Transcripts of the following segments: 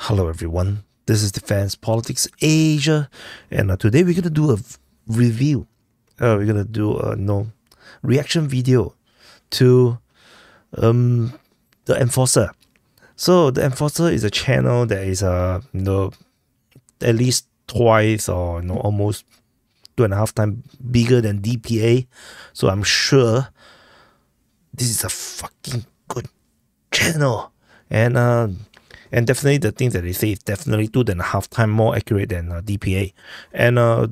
Hello everyone, this is Defense Politics Asia, and today we're gonna do a review. We're gonna do a reaction video to the Enforcer. So the Enforcer is a channel that is at least twice or almost 2.5 times bigger than DPA. So I'm sure this is a fucking good channel, and definitely the things that they say is definitely 2.5 times more accurate than DPA. And I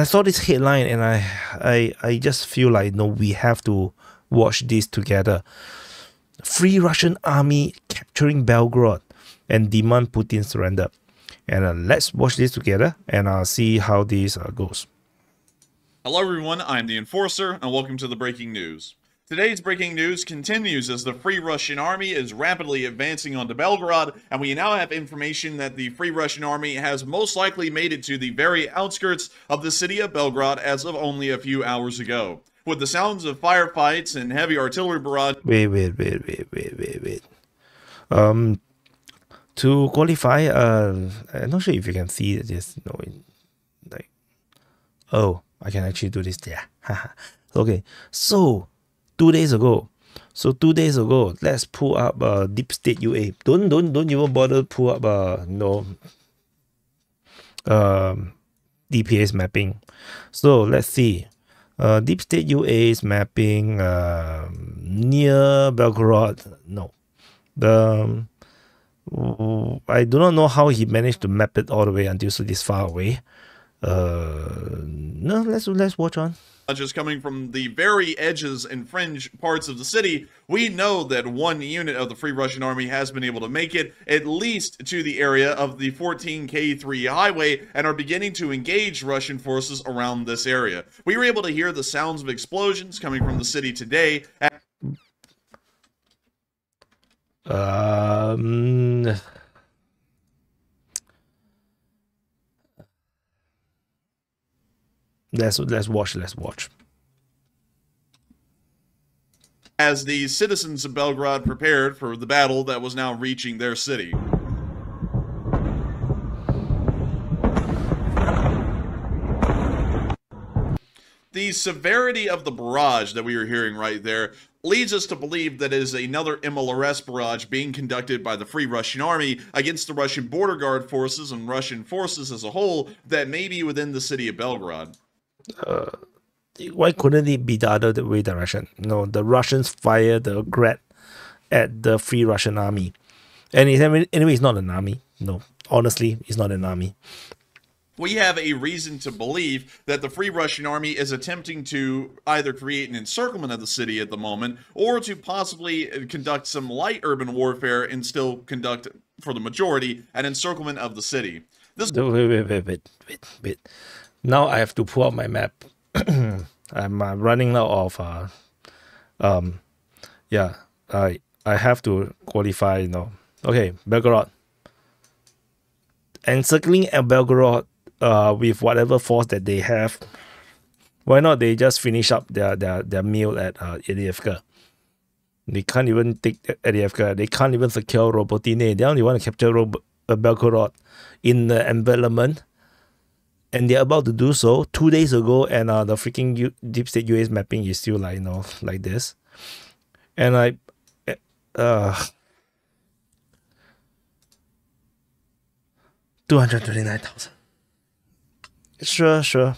saw this headline and I just feel like we have to watch this together. Free Russian army capturing Belgorod and demand Putin surrender. And let's watch this together and see how this goes. Hello everyone, I'm the Enforcer and welcome to the breaking news. Today's breaking news continues as the Free Russian Army is rapidly advancing onto Belgorod, and we now have information that the Free Russian Army has most likely made it to the very outskirts of the city of Belgorod as of only a few hours ago. With the sounds of firefights and heavy artillery barrage... Wait. To qualify, I'm not sure if you can see this, oh, I can actually do this, yeah. Okay, so 2 days ago, let's pull up Deep State UA. Don't even bother pull up DPA's mapping. So let's see. Deep State UA's mapping near Belgorod. No, I do not know how he managed to map it all the way until this far away. No, let's watch on. Just coming from the very edges and fringe parts of the city, we know that one unit of the Free Russian Army has been able to make it at least to the area of the 14K3 highway and are beginning to engage Russian forces around this area. We were able to hear the sounds of explosions coming from the city today. Let's watch. As the citizens of Belgorod prepared for the battle that was now reaching their city. The severity of the barrage that we were hearing right there leads us to believe that it is another MLRS barrage being conducted by the Free Russian Army against the Russian border guard forces and Russian forces as a whole that may be within the city of Belgorod. Why couldn't it be the other way direction? No, the Russians fire the Grad at the Free Russian Army. And anyway, it's not an army. No, honestly, it's not an army. We have a reason to believe that the Free Russian Army is attempting to either create an encirclement of the city at the moment, or to possibly conduct some light urban warfare and still conduct, for the majority, an encirclement of the city. This Wait. Now I have to pull out my map. I'm running out of I have to qualify Okay, Belgorod. Encircling Belgorod with whatever force that they have. Why not they just finish up their meal at Elievka? They can't even take Elievka. They can't even secure Robotine. They only want to capture Belgorod in the envelopment. And they're about to do so 2 days ago, and the freaking Deep State UA's mapping is still like like this. And 229,000. Sure.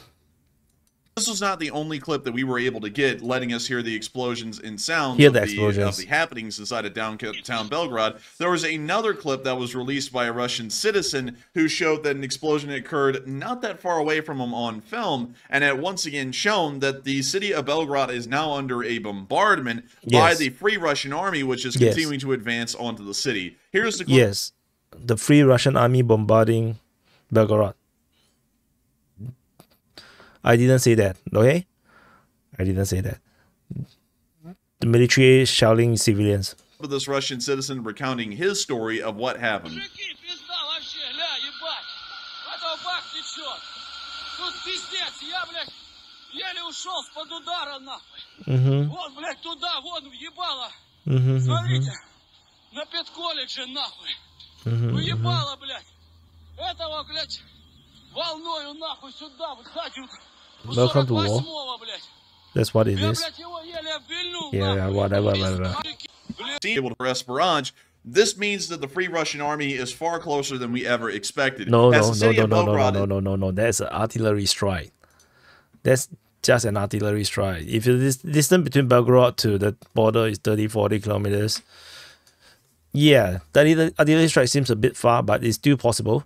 This was not the only clip that we were able to get, letting us hear the explosions and sounds of the happenings inside of downtown Belgorod. There was another clip that was released by a Russian citizen who showed that an explosion occurred not that far away from him on film, and had once again shown that the city of Belgorod is now under a bombardment by the Free Russian Army, which is continuing to advance onto the city. Here's the clip. Yes, the Free Russian Army bombarding Belgorod. I didn't say that, okay? I didn't say that. The military is shelling civilians. This Russian citizen recounting his story of what happened. Уебало, блядь. Этого, блядь, волною нахуй сюда, в хатю. Welcome to war. That's what it is. Yeah, whatever. Able to press barrage. This means that the Free Russian Army is far closer than we ever expected. No. That's an artillery strike. That's just an artillery strike. If the distance between Belgorod to the border is 30-40 kilometers, yeah, the artillery strike seems a bit far, but it's still possible.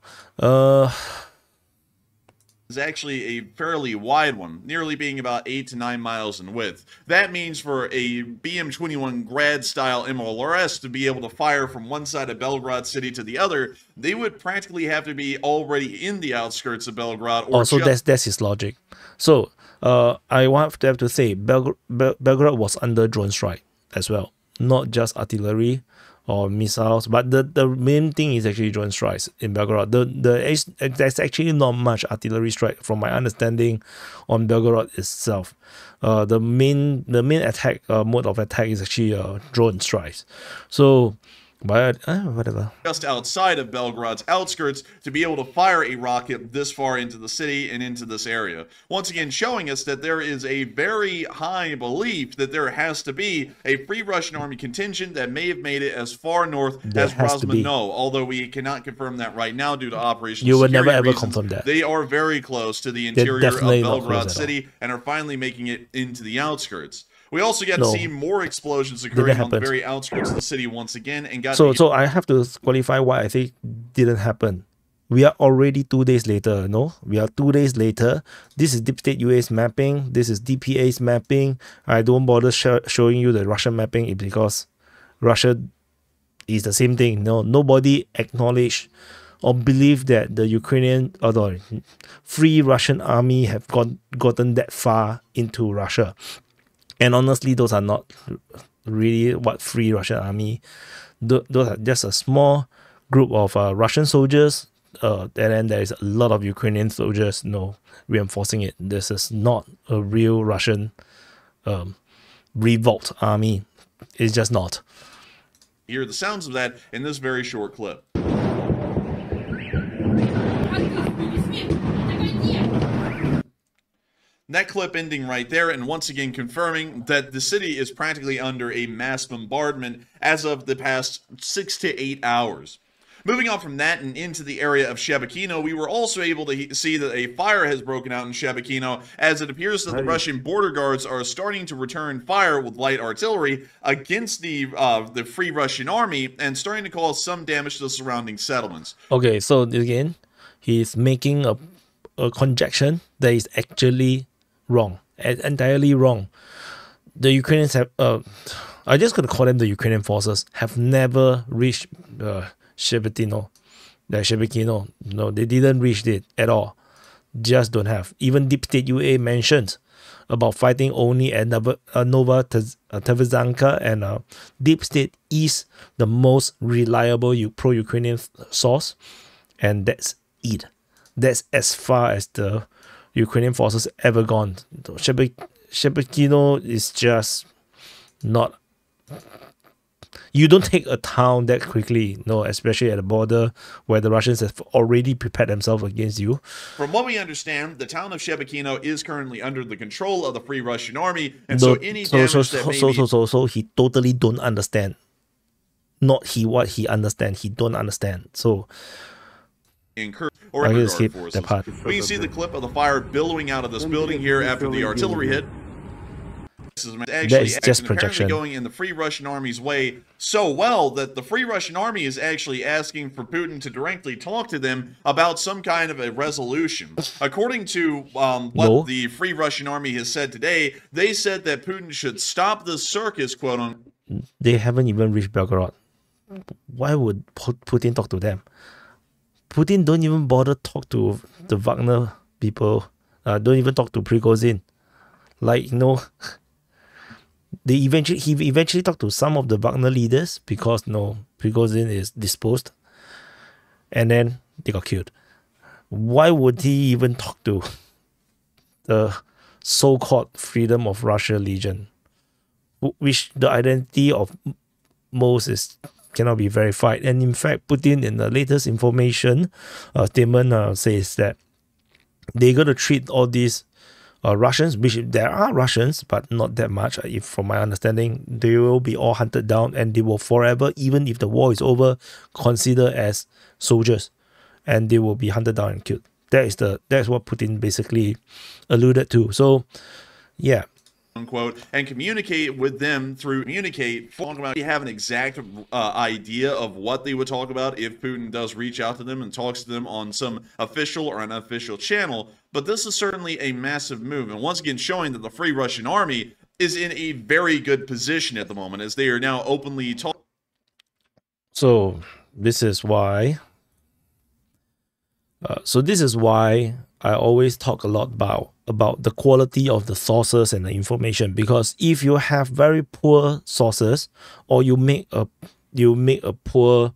Is actually a fairly wide one, nearly being about 8 to 9 miles in width. That means for a BM-21 Grad-style MLRS to be able to fire from one side of Belgorod city to the other, they would practically have to be already in the outskirts of Belgorod. Or so that's his logic. So I have to say Belgorod was under drone strike as well, not just artillery or missiles, but the main thing is actually drone strikes in Belgorod. There's actually not much artillery strike from my understanding on Belgorod itself. The main attack mode of attack is actually drone strikes. So, but whatever. Just outside of Belgorod's outskirts to be able to fire a rocket this far into the city and into this area. Once again, showing us that there is a very high belief that there has to be a Free Russian Army contingent that may have made it as far north as Rosmano, although we cannot confirm that right now due to operational You would security never ever reasons. confirm that. They are very close to the interior of Belgorod city and are finally making it into the outskirts. We also got to see more explosions occurring on the very outskirts of the city once again, and got so I have to qualify why I think didn't happen. We are already 2 days later, no? We are 2 days later. This is Deep State UA's mapping. This is DPA's mapping. I don't bother showing you the Russian mapping because Russia is the same thing. No, nobody acknowledged or believe that the Ukrainian or the Free Russian Army have gotten that far into Russia. And honestly, those are not really what Free Russian Army. Those are just a small group of Russian soldiers. And then there is a lot of Ukrainian soldiers, reinforcing it. This is not a real Russian revolt army. It's just not. Hear the sounds of that in this very short clip. That clip ending right there, and once again confirming that the city is practically under a mass bombardment as of the past 6 to 8 hours. Moving on from that and into the area of Shebekino, we were also able to see that a fire has broken out in Shebekino, as it appears that the Russian border guards are starting to return fire with light artillery against the Free Russian Army and starting to cause some damage to the surrounding settlements. Okay, so again, he's making a conjecture that is actually wrong, entirely wrong. The Ukrainians have, I'm just going to call them the Ukrainian forces, have never reached Shebekino. No, they didn't reach it at all. Just don't have. Even Deep State UA mentioned about fighting only at Novotavizanka, and Deep State is the most reliable pro-Ukrainian source, and that's it. That's as far as the Ukrainian forces ever gone. Shebekino is just not. You don't take a town that quickly, especially at the border where the Russians have already prepared themselves against you. From what we understand, the town of Shebekino is currently under the control of the Free Russian Army, and so any damage so he totally don't understand. Not what he understand, he don't understand. So or I skip that part. We can see the clip of the fire billowing out of this building here after the artillery hit. This is actually just projection. Going in the Free Russian Army's way so well that the Free Russian Army is actually asking for Putin to directly talk to them about some kind of a resolution. According to what the Free Russian Army has said today, they said that Putin should stop the circus, quote unquote. They haven't even reached Belgorod. Why would Putin talk to them? Putin don't even bother talk to the Wagner people. Don't even talk to Prigozhin. He eventually talked to some of the Wagner leaders because Prigozhin is disposed, and then they got killed. Why would he even talk to the so-called Freedom of Russia Legion, which the identity of most is cannot be verified. And in fact, Putin in the latest information statement says that they're going to treat all these Russians, which there are Russians, but not that much. If from my understanding, they will be all hunted down, and they will forever, even if the war is over, considered as soldiers, and they will be hunted down and killed. That's what Putin basically alluded to. So, yeah. Unquote, and communicate with them through talk about. We have an exact idea of what they would talk about if Putin does reach out to them and talks to them on some official or unofficial channel. But this is certainly a massive move, and once again showing that the Free Russian Army is in a very good position at the moment, as they are now openly talking. So this is why. I always talk a lot about the quality of the sources and the information, because if you have very poor sources, or you make a poor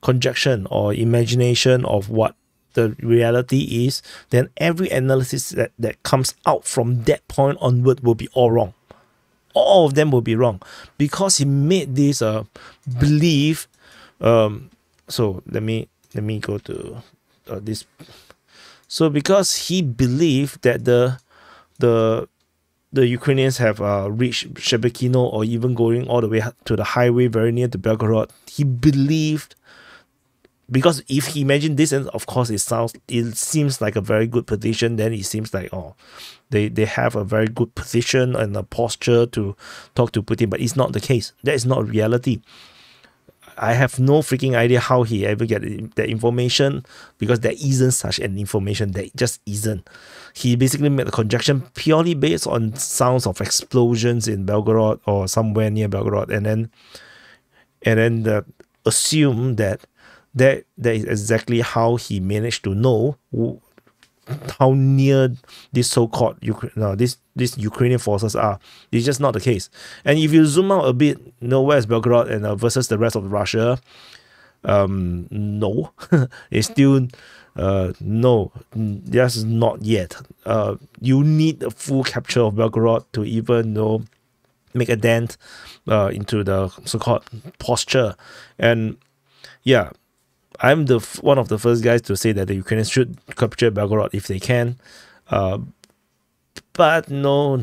conjecture or imagination of what the reality is, then every analysis that comes out from that point onward will be all wrong. All of them will be wrong, because he made this belief. So let me go to this. So because he believed that the Ukrainians have reached Shebekino, or even going all the way to the highway very near to Belgorod, he believed, because if he imagined this, and of course it seems like a very good position, then it seems like, oh, they have a very good position and a posture to talk to Putin, but it's not the case. That is not reality. I have no freaking idea how he ever get that information, because there isn't such an information. There just isn't. He basically made a conjecture purely based on sounds of explosions in Belgorod or somewhere near Belgorod, and then assume that is exactly how he managed to know how near this so-called these Ukrainian forces are. It's just not the case. And if you zoom out a bit, where's Belgorod and versus the rest of Russia? No, it's still no. That's not yet. You need a full capture of Belgorod to even make a dent into the so-called posture. And yeah, I'm one of the first guys to say that the Ukrainians should capture Belgorod if they can. But no,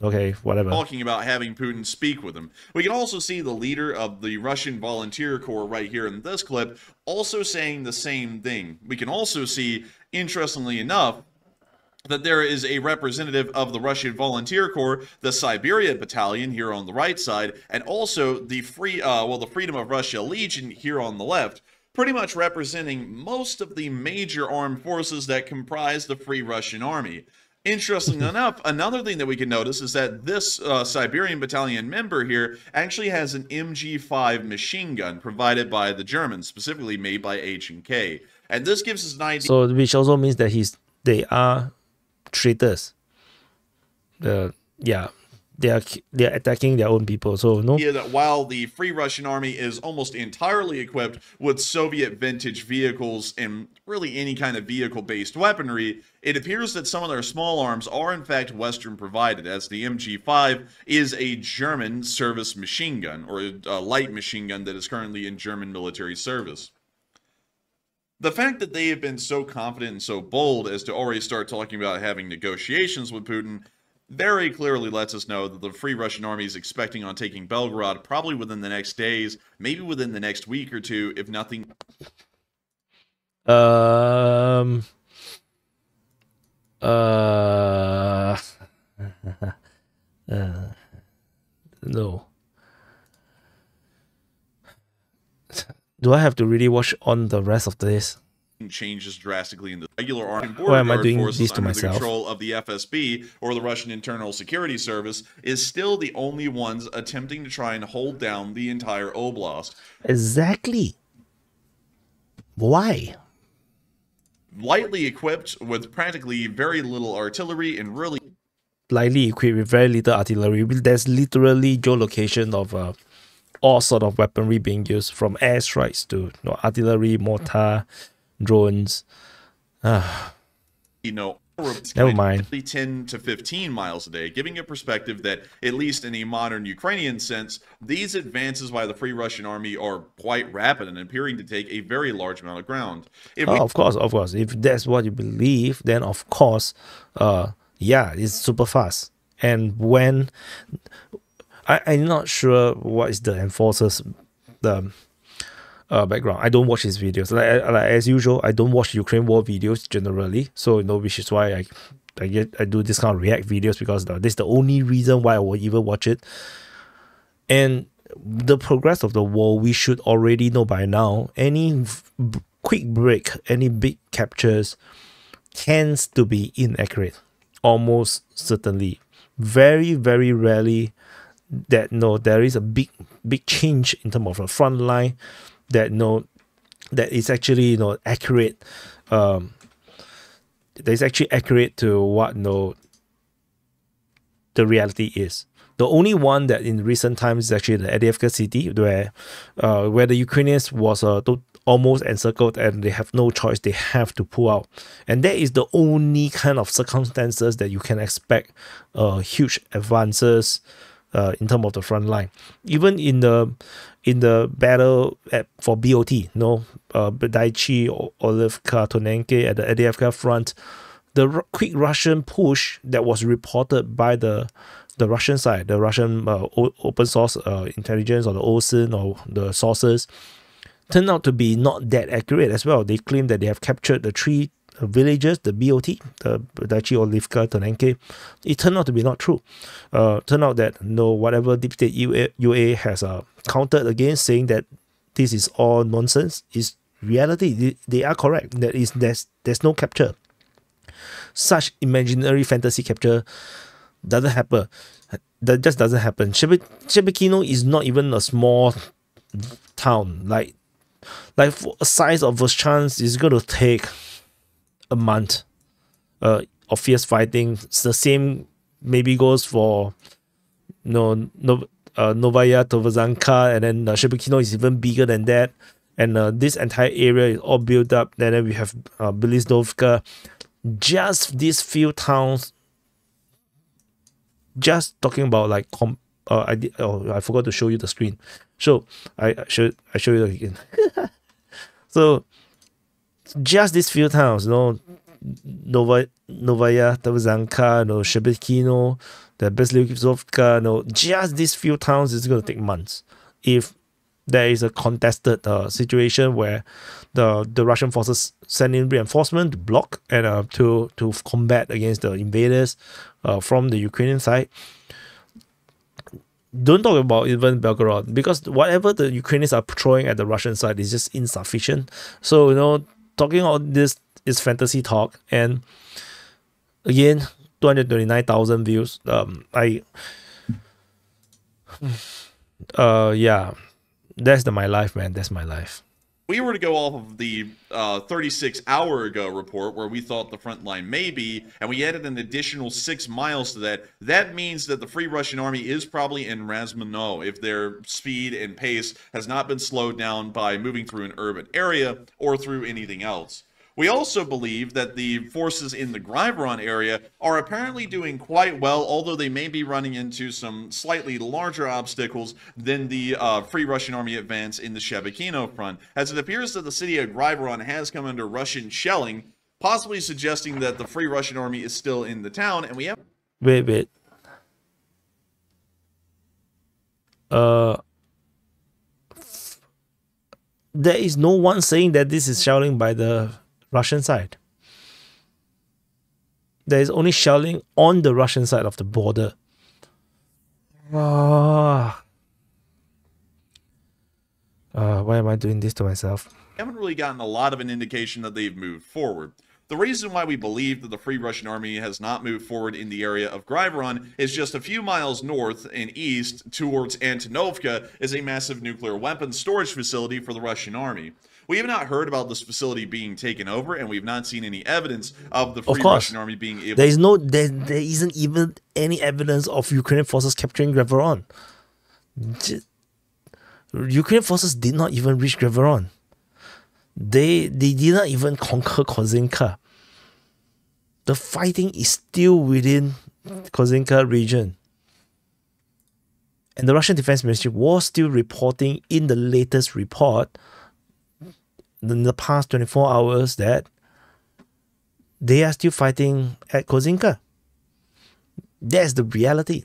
okay, whatever. Talking about having Putin speak with him. We can also see the leader of the Russian Volunteer Corps right here in this clip also saying the same thing. We can also see, interestingly enough, that there is a representative of the Russian Volunteer Corps, the Siberia Battalion here on the right side, and also the Freedom of Russia Legion here on the left, pretty much representing most of the major armed forces that comprise the Free Russian Army. Interestingly enough, another thing that we can notice is that this Siberian Battalion member here actually has an MG5 machine gun provided by the Germans, specifically made by H&K. And this gives us an idea. So, which also means that they are traitors. They're attacking their own people. So no. Yeah, that while the Free Russian Army is almost entirely equipped with Soviet vintage vehicles and really any kind of vehicle-based weaponry, it appears that some of their small arms are in fact Western provided, as the MG5 is a German service machine gun, or a light machine gun that is currently in German military service. The fact that they have been so confident and so bold as to already start talking about having negotiations with Putin very clearly lets us know that the Free Russian Army is expecting on taking Belgorod probably within the next days, maybe within the next week or two, if nothing. No. Do I have to really watch on the rest of this? Changes drastically in the regular armed Why am I doing forces this to under myself? the control of the FSB, or the Russian Internal Security Service, is still the only ones attempting to try and hold down the entire oblast. Exactly. Why? Lightly equipped with practically very little artillery and really Lightly equipped with very little artillery. There's literally geolocation of all sort of weaponry being used, from airstrikes to artillery, mortar, drones. Never mind. 10 to 15 miles a day, giving a perspective that, at least in a modern Ukrainian sense, these advances by the Free Russian Army are quite rapid and appearing to take a very large amount of ground. Of course. If that's what you believe, then of course, yeah, it's super fast. And when I'm not sure what is the enforcer's background. I don't watch his videos. Like as usual, I don't watch Ukraine war videos generally. So which is why I do this kind of react videos, because this is the only reason why I will even watch it. And the progress of the war, we should already know by now. Any quick break, any big captures tends to be inaccurate. Almost certainly. Very, very rarely that there is a big change in terms of a front line that is actually accurate. That is actually accurate to what the reality is. The only one that in recent times is actually the Adivka city, where the Ukrainians was almost encircled and they have no choice, they have to pull out. And that is the only kind of circumstances that you can expect huge advances in terms of the front line. Even in the battle for BOT, Bedaichi, Olivka, Tonenke at the Adivka front, the quick Russian push that was reported by the Russian side, the Russian open source intelligence, or the OSIN, or the sources, turned out to be not that accurate as well. They claim that they have captured the 3 villages, the BOT, the Bedaichi, Olivka, Tonenke. It turned out to be not true. Turned out that whatever Deep State UA has countered against, saying that this is all nonsense, is reality. They are correct. There's no capture. Such imaginary fantasy capture doesn't happen. That just doesn't happen. Shebekino is not even a small town. Like for a size of Voschansk, it's going to take a month of fierce fighting. It's the same maybe goes for Novaya Tovazanka, and then Shebekino is even bigger than that. And this entire area is all built up. And then we have Bilisnovka. Just these few towns. Just talking about I forgot to show you the screen. So I show you again. So just these few towns, Novaya Tovazanka, Shebekino, the Bilisnovka, just these few towns is going to take months. If there is a contested situation where the Russian forces send in reinforcement to block and to combat against the invaders from the Ukrainian side. Don't talk about even Belgorod, because whatever the Ukrainians are throwing at the Russian side is just insufficient. So talking about this is fantasy talk. And again, 229,000 views. Yeah. That's my life, man. That's my life. We were to go off of the 36-hour ago report where we thought the front line may be, and we added an additional 6 miles to that. That means that the Free Russian Army is probably in Razmano if their speed and pace has not been slowed down by moving through an urban area or through anything else. We also believe that the forces in the Graiveron area are apparently doing quite well, although they may be running into some slightly larger obstacles than the Free Russian Army advance in the Shebekino front, as it appears that the city of Graiveron has come under Russian shelling, possibly suggesting that the Free Russian Army is still in the town, and we have... Wait. There is no one saying that this is shelling by the Russian side. There is only shelling on the Russian side of the border. Why am I doing this to myself? We haven't really gotten a lot of an indication that they've moved forward. The reason why we believe that the Free Russian Army has not moved forward in the area of Graiveron is just a few miles north and east towards Antonovka is a massive nuclear weapons storage facility for the Russian Army. We have not heard about this facility being taken over, and we've not seen any evidence of the Free Russian Army being able... There isn't even any evidence of Ukrainian forces capturing Graiveron. Ukrainian forces did not even reach Graiveron. They did not even conquer Kozinka. the fighting is still within Kozinka region. And the Russian Defense Ministry was still reporting in the latest report in the past 24 hours that they are still fighting at Kozinka. That's the reality.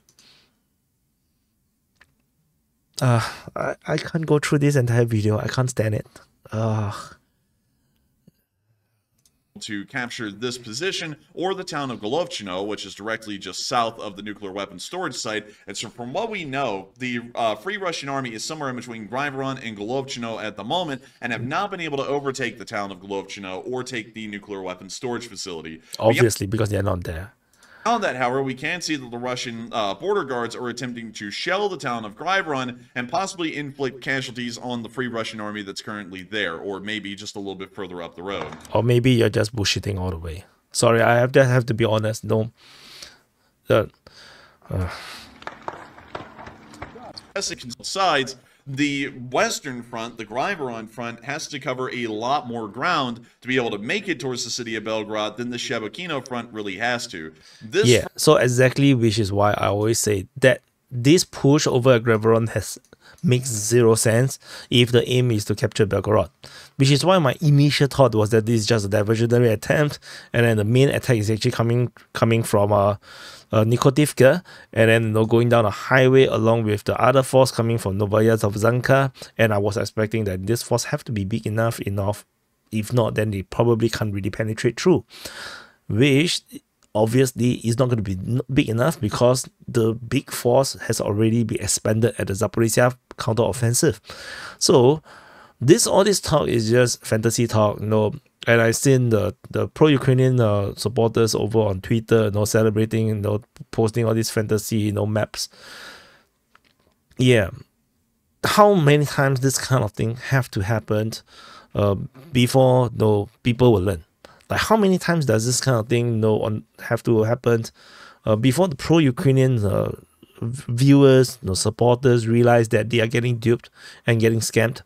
I can't go through this entire video. I can't stand it. To capture this position or the town of Golovchino, which is directly just south of the nuclear weapons storage site. And so from what we know, the Free Russian Army is somewhere in between Belgorod and Golovchino at the moment and have not been able to overtake the town of Golovchino or take the nuclear weapons storage facility. Obviously, because they're not there. On that, however, we can see that the Russian border guards are attempting to shell the town of Belgorod and possibly inflict casualties on the Free Russian Army that's currently there, or maybe just a little bit further up the road. Or maybe you're just bullshitting all the way. Sorry, I have to be honest. No. Sides, the Western front, the Belgorod front, has to cover a lot more ground to be able to make it towards the city of Belgorod than the Shebekino front really has to. So exactly, which is why I always say that this push over Belgorod makes zero sense if the aim is to capture Belgorod. Which is why my initial thought was that this is just a diversionary attempt, and then the main attack is actually coming from Nikotivka, and then going down a highway along with the other force coming from Novaya Zavzanka. And I was expecting that this force have to be big enough. If not, then they probably can't really penetrate through, which obviously is not going to be big enough because the big force has already been expanded at the Zaporizhia counter-offensive. So all this talk is just fantasy talk, and I've seen the pro-Ukrainian supporters over on Twitter, celebrating, posting all these fantasy, maps. Yeah. How many times this kind of thing have to happen before people will learn? Like, how many times does this kind of thing have to happen before the pro-Ukrainian viewers, supporters realize that they are getting duped and getting scammed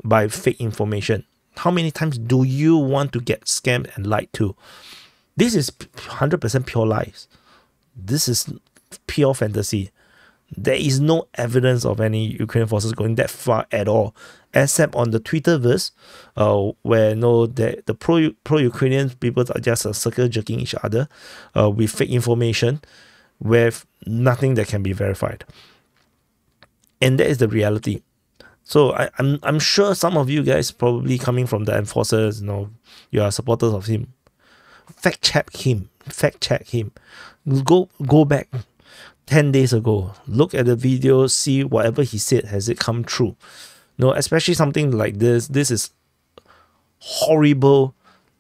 by fake information? How many times do you want to get scammed and lied to? This is 100% pure lies. This is pure fantasy. There is no evidence of any Ukrainian forces going that far at all, except on the Twitterverse, where the pro-Ukrainian people are just circle jerking each other with fake information, with nothing that can be verified. And that is the reality. So I'm sure some of you guys probably coming from the enforcers, you are supporters of him. Fact check him. Go back 10 days ago. Look at the video, see whatever he said, has it come true? Especially something like this. This is horrible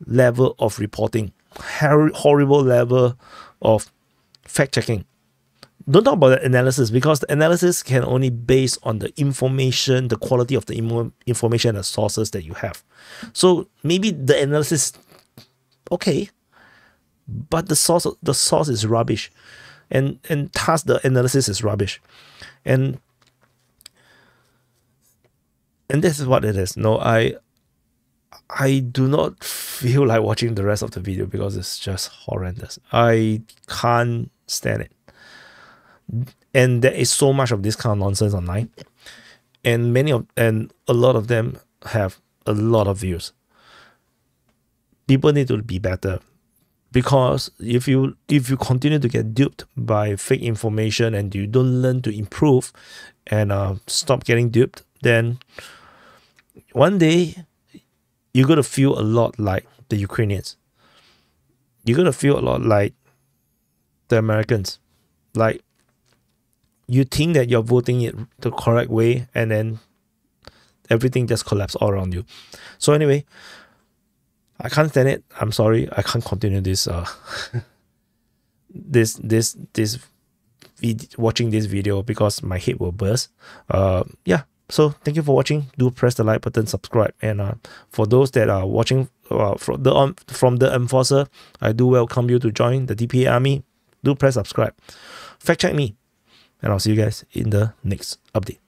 level of reporting. Horrible level of fact checking. Don't talk about the analysis, because the analysis can only base on the information, the quality of the information and sources that you have. So maybe the analysis, okay, but the source is rubbish, and thus the analysis is rubbish, and this is what it is. I do not feel like watching the rest of the video because it's just horrendous. I can't stand it. And there is so much of this kind of nonsense online, and a lot of them have a lot of views. People need to be better, because if you continue to get duped by fake information and you don't learn to improve and stop getting duped, then one day you're gonna feel a lot like the Ukrainians. You're gonna feel a lot like the Americans. Like, you think that you're voting it the correct way, and then everything just collapses all around you. So anyway, I can't stand it. I'm sorry, I can't continue this watching this video because my head will burst. Yeah. So thank you for watching. Do press the like button, subscribe, and for those that are watching from the enforcer, I do welcome you to join the DPA army. Do press subscribe. Fact check me. And I'll see you guys in the next update.